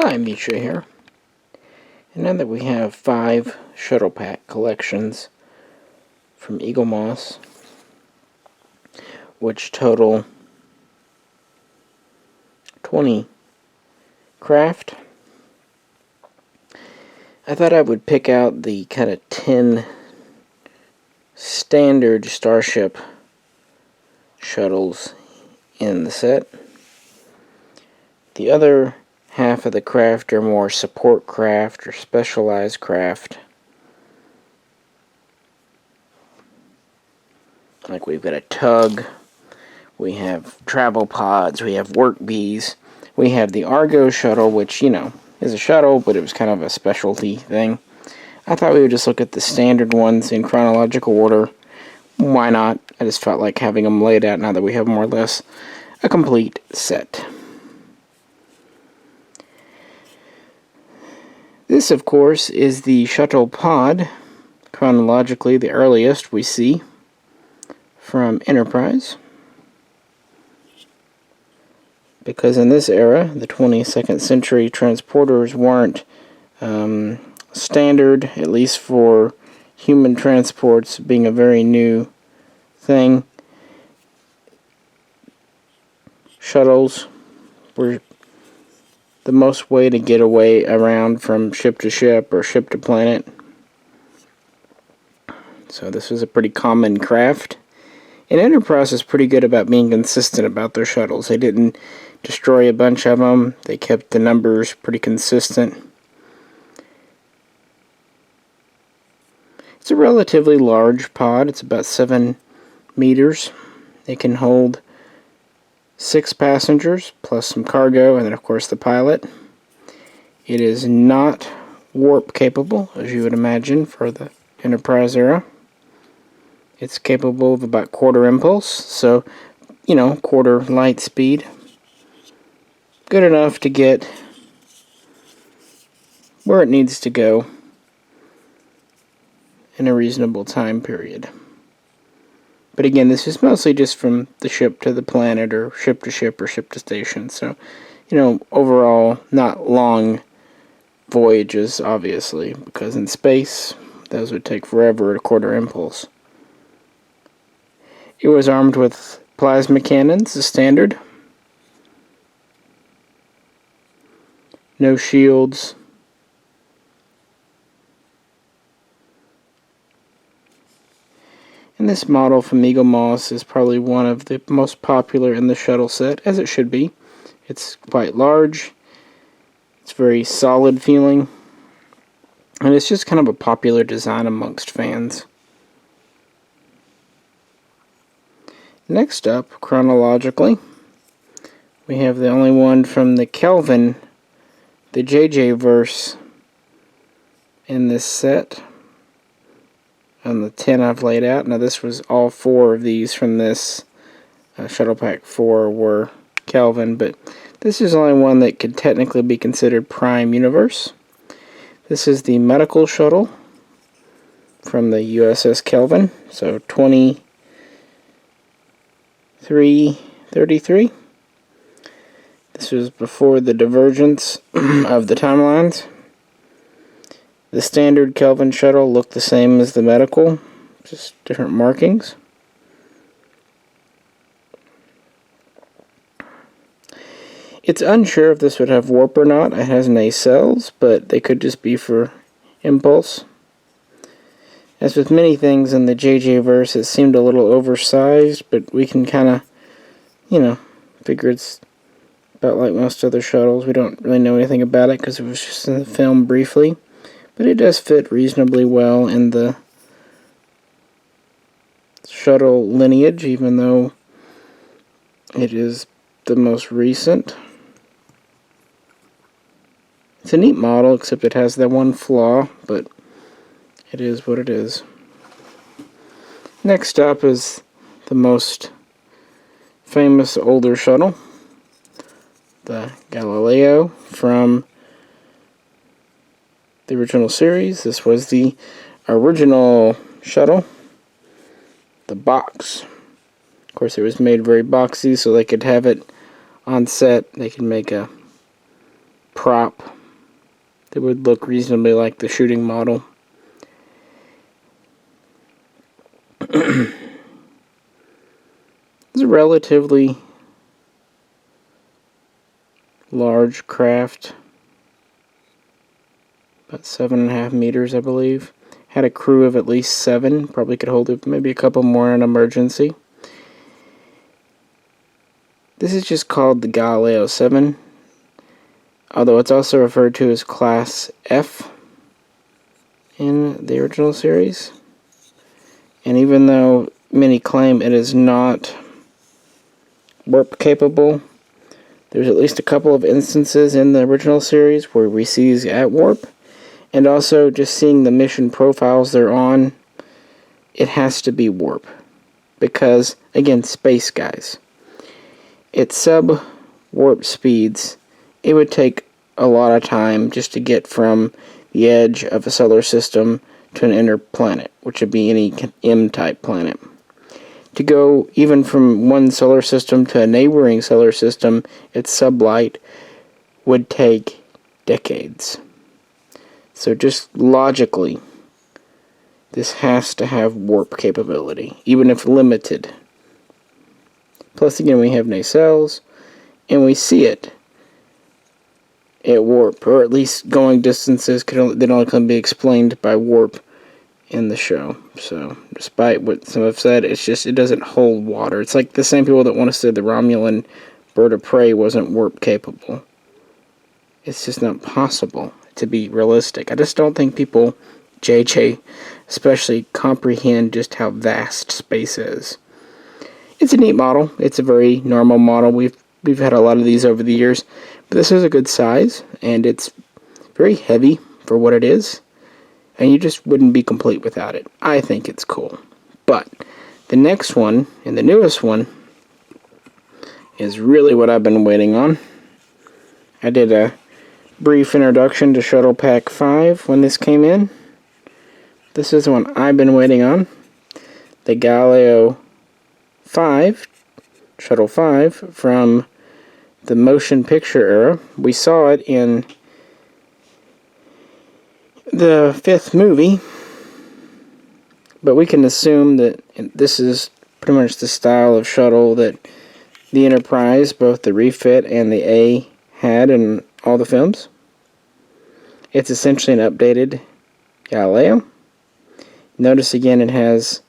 Hi, Misha here. And now that we have 5 Shuttle Pack collections from Eaglemoss, which total 20 craft, I thought I would pick out the kind of 10 standard Starship shuttles in the set. The other half of the craft are more support craft or specialized craft. Like we've got a tug, we have travel pods, we have work bees, we have the Argo shuttle, which, you know, is a shuttle, but it was kind of a specialty thing. I thought we would just look at the standard ones in chronological order. Why not? I just felt like having them laid out now that we have more or less a complete set. This, of course, is the Shuttle Pod, chronologically the earliest we see from Enterprise. Because in this era, the 22nd century, transporters weren't standard, at least for human transports being a very new thing. Shuttles were the most way to get away around from ship to ship or ship to planet. So this was a pretty common craft. And Enterprise is pretty good about being consistent about their shuttles. They didn't destroy a bunch of them. They kept the numbers pretty consistent. It's a relatively large pod. It's about 7 meters. It can hold 6 passengers, plus some cargo, and then of course the pilot. It is not warp capable, as you would imagine, for the Enterprise era. It's capable of about quarter impulse, so, you know, quarter light speed. Good enough to get where it needs to go in a reasonable time period. But again, this is mostly just from the ship to the planet, or ship to station. So, you know, overall, not long voyages, obviously, because in space, those would take forever at a quarter impulse. It was armed with plasma cannons, the standard. No shields. And this model from Eaglemoss is probably one of the most popular in the shuttle set, as it should be. It's quite large, it's very solid feeling, and it's just kind of a popular design amongst fans. Next up, chronologically, we have the only one from the Kelvin, the JJ verse in this set. On the 10 I've laid out. Now this was all 4 of these from this Shuttle PAC5 were Kelvin, but this is the only one that could technically be considered Prime Universe. This is the medical shuttle from the USS Kelvin, so 2333. This was before the divergence of the timelines. The standard Kelvin shuttle looked the same as the medical, just different markings. It's unsure if this would have warp or not. It has nacelles, but they could just be for impulse. As with many things in the JJ verse, it seemed a little oversized, but we can kind of, you know, figure it's about like most other shuttles. We don't really know anything about it because it was just in the film briefly. But it does fit reasonably well in the shuttle lineage, even though it is the most recent. It's a neat model, except it has that one flaw, but it is what it is. Next up is the most famous older shuttle, the Galileo from the original series. This was the original shuttle, the box. Of course, it was made very boxy so they could have it on set. They could make a prop that would look reasonably like the shooting model. It's a relatively large craft, about 7.5 meters, I believe. Had a crew of at least 7, probably could hold maybe a couple more in an emergency. This is just called the Galileo 7, although it's also referred to as Class F in the original series. And even though many claim it is not warp capable, there's at least a couple of instances in the original series where we see it at warp. And also, just seeing the mission profiles they're on, it has to be warp. Because, again, space guys. At sub-warp speeds, it would take a lot of time just to get from the edge of a solar system to an inner planet, which would be any M-type planet. To go even from one solar system to a neighboring solar system at sublight would take decades. So just logically, this has to have warp capability, even if limited. Plus, again, we have nacelles, and we see it at warp, or at least going distances that only can be explained by warp in the show. So, despite what some have said, it's just, it doesn't hold water. It's like the same people that want to say the Romulan bird of prey wasn't warp capable. It's just not possible to be realistic. I just don't think people, JJ especially, comprehend just how vast space is. It's a neat model. It's a very normal model. We've had a lot of these over the years, but this is a good size, and it's very heavy for what it is, and you just wouldn't be complete without it. I think it's cool. But the next one, and the newest one, is really what I've been waiting on. I did a brief introduction to Shuttle PAC5 when this came in. This is the one I've been waiting on. The Galileo 5, Shuttle 5, from the motion picture era. We saw it in the 5th movie, but we can assume that this is pretty much the style of shuttle that the Enterprise, both the refit and the A, had in all the films. It's essentially an updated Galileo. Notice again it has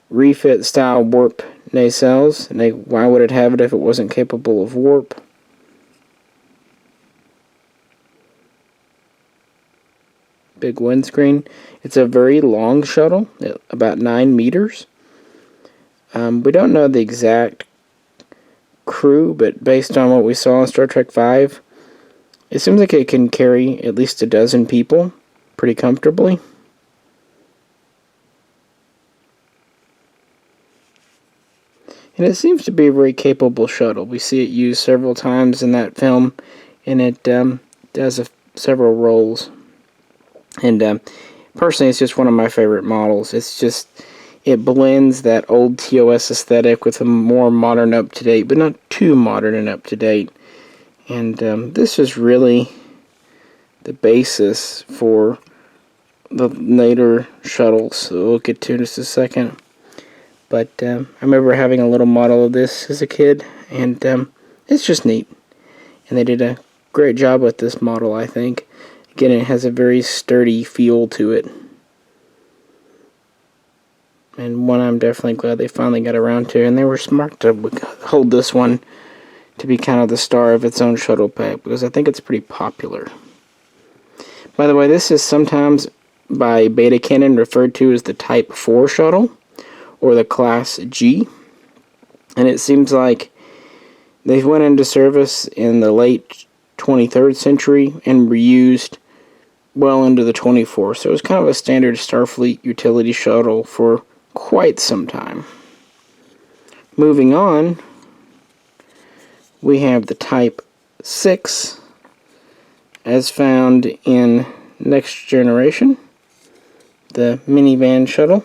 refit style warp nacelles. And why would it have it if it wasn't capable of warp? Big windscreen. It's a very long shuttle, about 9 meters. We don't know the exact crew, but based on what we saw in Star Trek V, it seems like it can carry at least a dozen people pretty comfortably. And it seems to be a very capable shuttle. We see it used several times in that film, and it does several roles. And personally, it's just one of my favorite models. It's just, it blends that old TOS aesthetic with a more modern up-to-date, but not too modern and up-to-date. And this is really the basis for the later shuttles, so we'll get to in just a second. But I remember having a little model of this as a kid, and it's just neat. And they did a great job with this model, I think. Again, it has a very sturdy feel to it. And one I'm definitely glad they finally got around to, and they were smart to hold this one to be kind of the star of its own shuttle pack, because I think it's pretty popular. By the way, this is sometimes by Beta Canon referred to as the Type 4 shuttle, or the Class G. And it seems like they went into service in the late 23rd century and were used well into the 24th. So it was kind of a standard Starfleet utility shuttle for quite some time. Moving on, we have the Type 6 as found in Next Generation, the minivan shuttle.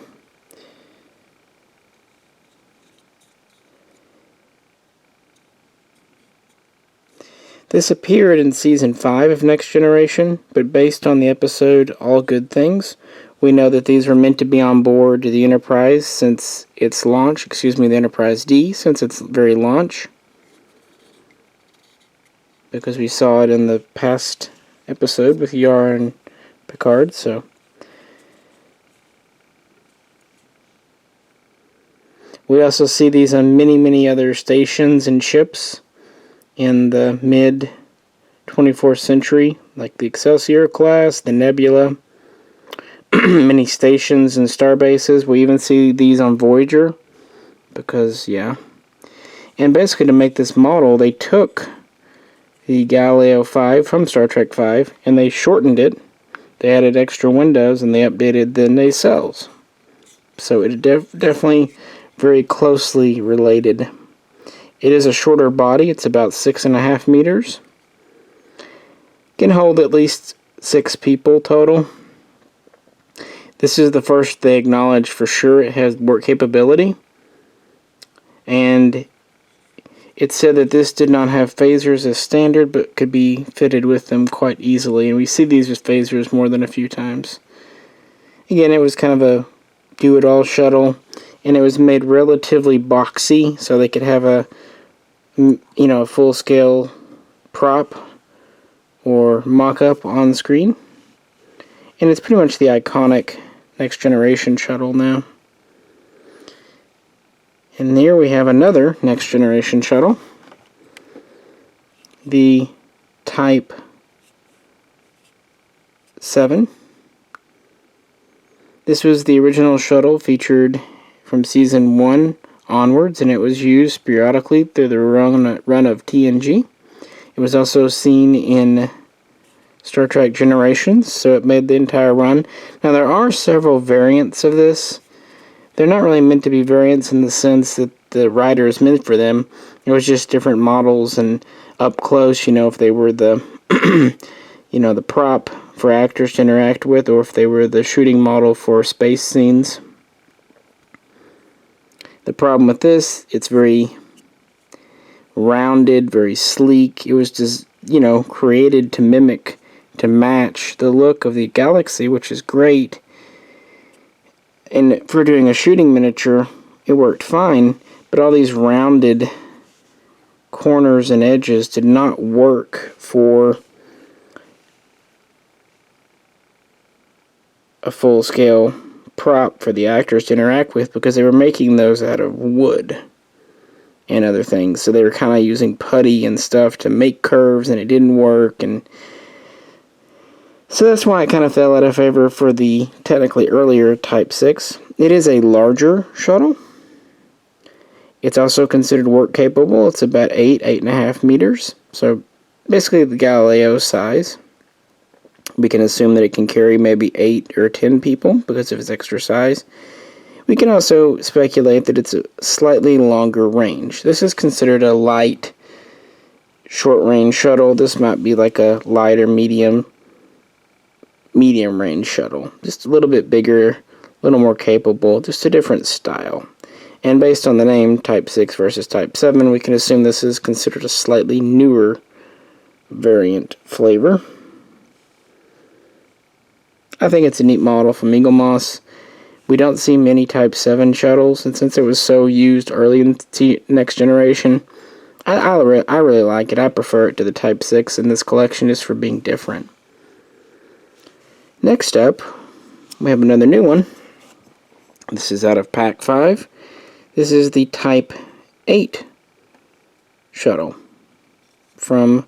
This appeared in Season 5 of Next Generation, but based on the episode All Good Things, we know that these were meant to be on board the Enterprise since its launch, the Enterprise D, since its very launch. Because we saw it in the past episode with Yar and Picard, so. We also see these on many other stations and ships in the mid-24th century, like the Excelsior class, the Nebula, many stations and star bases. We even see these on Voyager, because, yeah. And basically to make this model, they took the Galileo 5 from Star Trek 5, and they shortened it. They added extra windows, and they updated the nacelles. So it definitely very closely related. It is a shorter body. It's about 6.5 meters. Can hold at least 6 people total. This is the first they acknowledge for sure it has warp capability. And it said that this did not have phasers as standard, but could be fitted with them quite easily. And we see these with phasers more than a few times. Again, it was kind of a do-it-all shuttle. And it was made relatively boxy, so they could have a full-scale prop or mock-up on screen. And it's pretty much the iconic Next Generation shuttle now. And here we have another Next Generation shuttle, the Type 7. This was the original shuttle featured from Season 1 onwards, and it was used periodically through the run of TNG. It was also seen in Star Trek Generations, so it made the entire run. Now, there are several variants of this. They're not really meant to be variants in the sense that the rider is meant for them. It was just different models, and up close, if they were the, the prop for actors to interact with, or if they were the shooting model for space scenes. The problem with this, it's very rounded, very sleek. It was just, created to match the look of the galaxy, which is great. And for doing a shooting miniature, it worked fine, but all these rounded corners and edges did not work for a full-scale prop for the actors to interact with, because they were making those out of wood and other things. So they were kind of using putty and stuff to make curves, and it didn't work. And so that's why it kind of fell out of favor for the technically earlier Type 6. It is a larger shuttle. It's also considered warp capable. It's about 8.5 meters. So basically the Galileo size. We can assume that it can carry maybe 8 or 10 people because of its extra size. We can also speculate that it's a slightly longer range. This is considered a light, short-range shuttle. This might be like a lighter, medium-range shuttle. Just a little bit bigger, a little more capable, just a different style. And based on the name, Type 6 versus Type 7, we can assume this is considered a slightly newer variant flavor. I think it's a neat model from Eaglemoss. We don't see many Type 7 shuttles, and since it was so used early in Next Generation, I really like it. I prefer it to the Type 6 in this collection just for being different. Next up, we have another new one. This is out of PAC5. This is the Type 8 shuttle from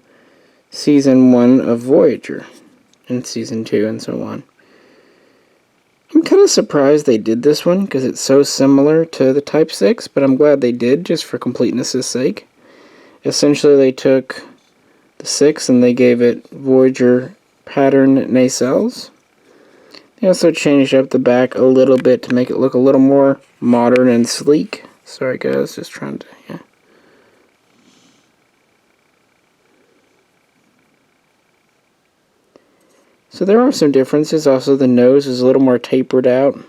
Season 1 of Voyager and Season 2 and so on. I'm kind of surprised they did this one because it's so similar to the Type 6, but I'm glad they did just for completeness' sake. Essentially, they took the 6 and they gave it Voyager pattern nacelles. They also changed up the back a little bit to make it look a little more modern and sleek. Sorry guys, just trying to, yeah. So there are some differences. Also, the nose is a little more tapered out.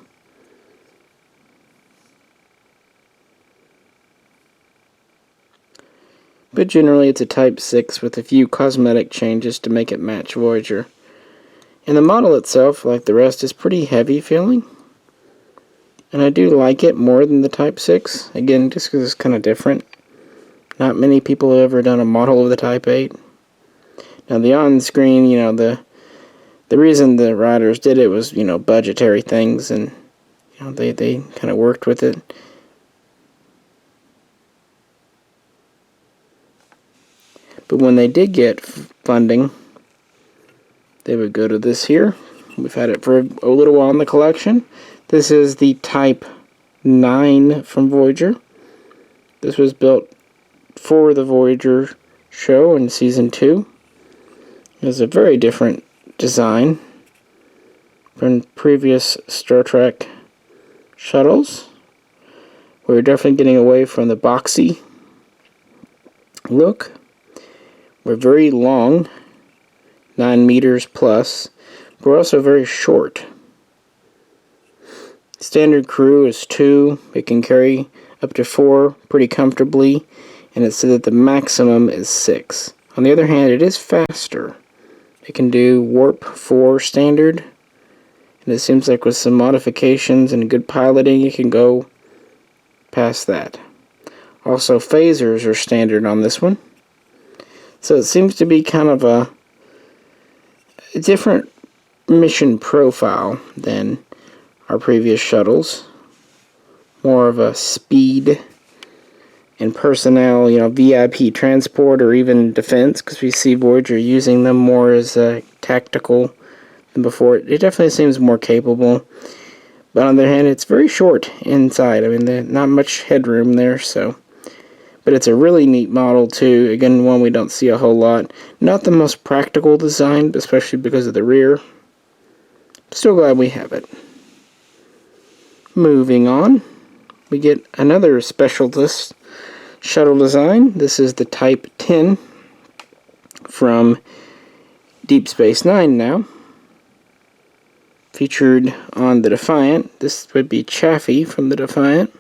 but generally it's a Type 6 with a few cosmetic changes to make it match Voyager. And the model itself, like the rest, is pretty heavy feeling. And I do like it more than the Type 6, again, just because it's kind of different. Not many people have ever done a model of the Type 8. Now the on-screen, the reason the writers did it was, budgetary things, and they kind of worked with it. But when they did get funding, they would go to this here. We've had it for a little while in the collection. This is the Type 9 from Voyager. This was built for the Voyager show in Season 2. It was a very different design from previous Star Trek shuttles. We're definitely getting away from the boxy look. We're very long, 9 meters plus. We're also very short. Standard crew is 2. It can carry up to 4 pretty comfortably, and it's said that the maximum is 6. On the other hand, it is faster. It can do Warp 4 standard, and it seems like with some modifications and good piloting, it can go past that. Also, phasers are standard on this one. So it seems to be kind of a different mission profile than our previous shuttles. More of a speed and personnel, VIP transport or even defense, because we see Voyager using them more as tactical than before. It definitely seems more capable. But on the other hand, it's very short inside. I mean, there's not much headroom there, so. But it's a really neat model, too. Again, one we don't see a whole lot. Not the most practical design, especially because of the rear. Still glad we have it. Moving on, we get another specialist shuttle design. This is the Type 10 from Deep Space Nine now. Featured on the Defiant. This would be Chaffee from the Defiant.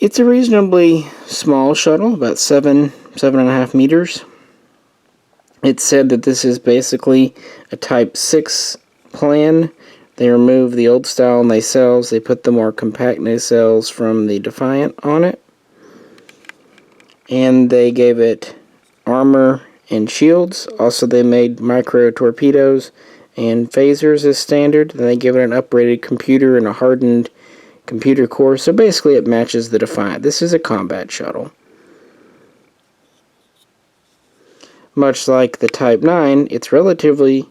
It's a reasonably small shuttle, about 7.5 meters. It's said that this is basically a Type 6 plan. They removed the old style nacelles. They put the more compact nacelles from the Defiant on it. And they gave it armor and shields. Also, they made micro torpedoes and phasers as standard. Then they give it an upgraded computer and a hardened computer core. So basically, it matches the Defiant. This is a combat shuttle. Much like the Type 9, it's relatively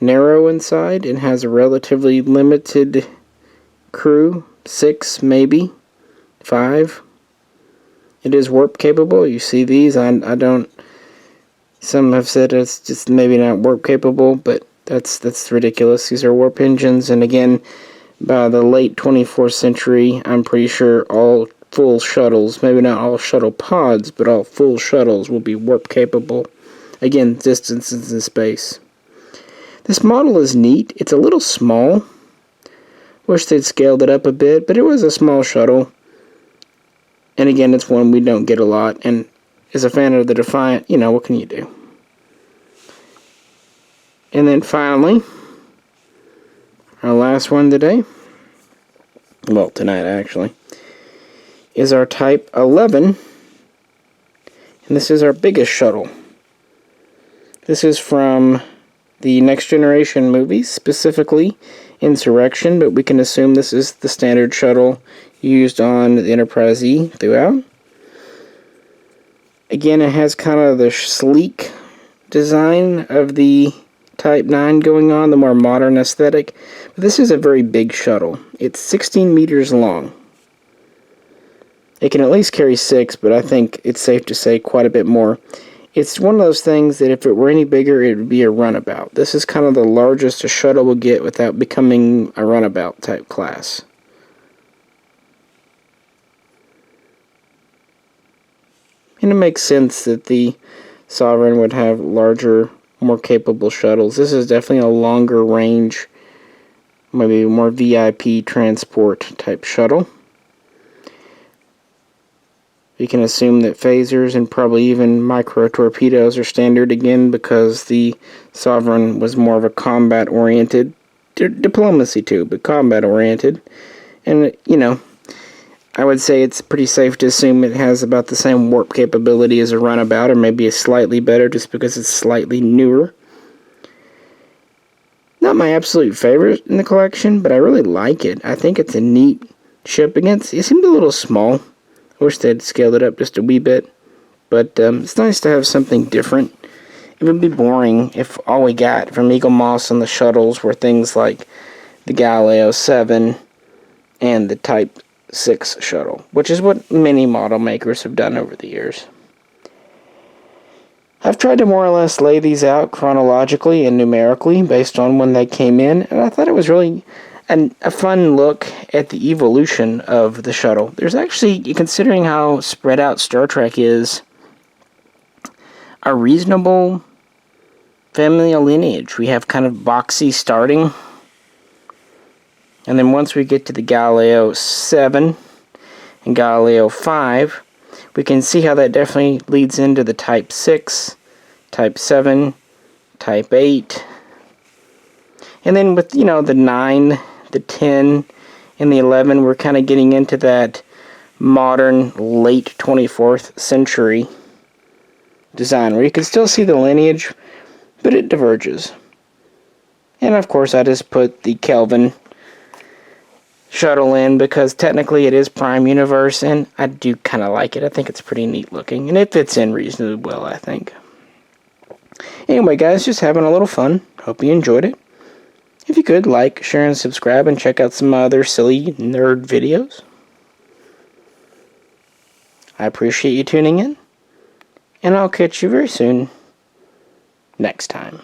narrow inside and has a relatively limited crew, 6 maybe, 5. It is warp capable. You see these. I don't. Some have said it's just maybe not warp capable, but that's ridiculous. These are warp engines, and again, by the late 24th century, I'm pretty sure all full shuttles, maybe not all shuttle pods, but all full shuttles will be warp capable. Again, distances in space. This model is neat. It's a little small. Wish they'd scaled it up a bit, but it was a small shuttle. And again, it's one we don't get a lot. And as a fan of the Defiant, what can you do? And then finally, our last one today, well, tonight actually, is our Type 11. And this is our biggest shuttle. This is from the Next Generation movies, specifically Insurrection, but we can assume this is the standard shuttle used on the Enterprise E throughout. Again, it has kind of the sleek design of the Type 9 going on, the more modern aesthetic. But this is a very big shuttle. It's 16 meters long. It can at least carry 6, but I think it's safe to say quite a bit more. It's one of those things that if it were any bigger, it would be a runabout. This is kind of the largest a shuttle will get without becoming a runabout type class. And it makes sense that the Sovereign would have larger, more capable shuttles. This is definitely a longer range, maybe more VIP transport type shuttle. We can assume that phasers and probably even micro-torpedoes are standard again because the Sovereign was more of a combat-oriented, diplomacy too, but combat-oriented. And, you know, I would say it's pretty safe to assume it has about the same warp capability as a runabout, or maybe a slightly better just because it's slightly newer. Not my absolute favorite in the collection, but I really like it. I think it's a neat ship. It seemed a little small. I wish they'd scaled it up just a wee bit. But it's nice to have something different. It would be boring if all we got from Eaglemoss and the shuttles were things like the Galileo 7 and the Type 6 shuttle, which is what many model makers have done over the years. I've tried to more or less lay these out chronologically and numerically based on when they came in, and I thought it was really a fun look at the evolution of the shuttle. There's actually, considering how spread out Star Trek is, a reasonable familial lineage. We have kind of boxy starting, and then once we get to the Galileo 7 and Galileo 5, we can see how that definitely leads into the Type 6, Type 7, Type 8, and then with, you know, the 9, the 10, and the 11, we're kind of getting into that modern, late 24th century design, where you can still see the lineage, but it diverges. And of course, I just put the Kelvin Shuttle in because technically it is Prime Universe, and I do kind of like it. I think it's pretty neat looking, and it fits in reasonably well, I think. Anyway, guys, just having a little fun. Hope you enjoyed it. If you could, like, share, and subscribe, and check out some other silly nerd videos. I appreciate you tuning in, and I'll catch you very soon next time.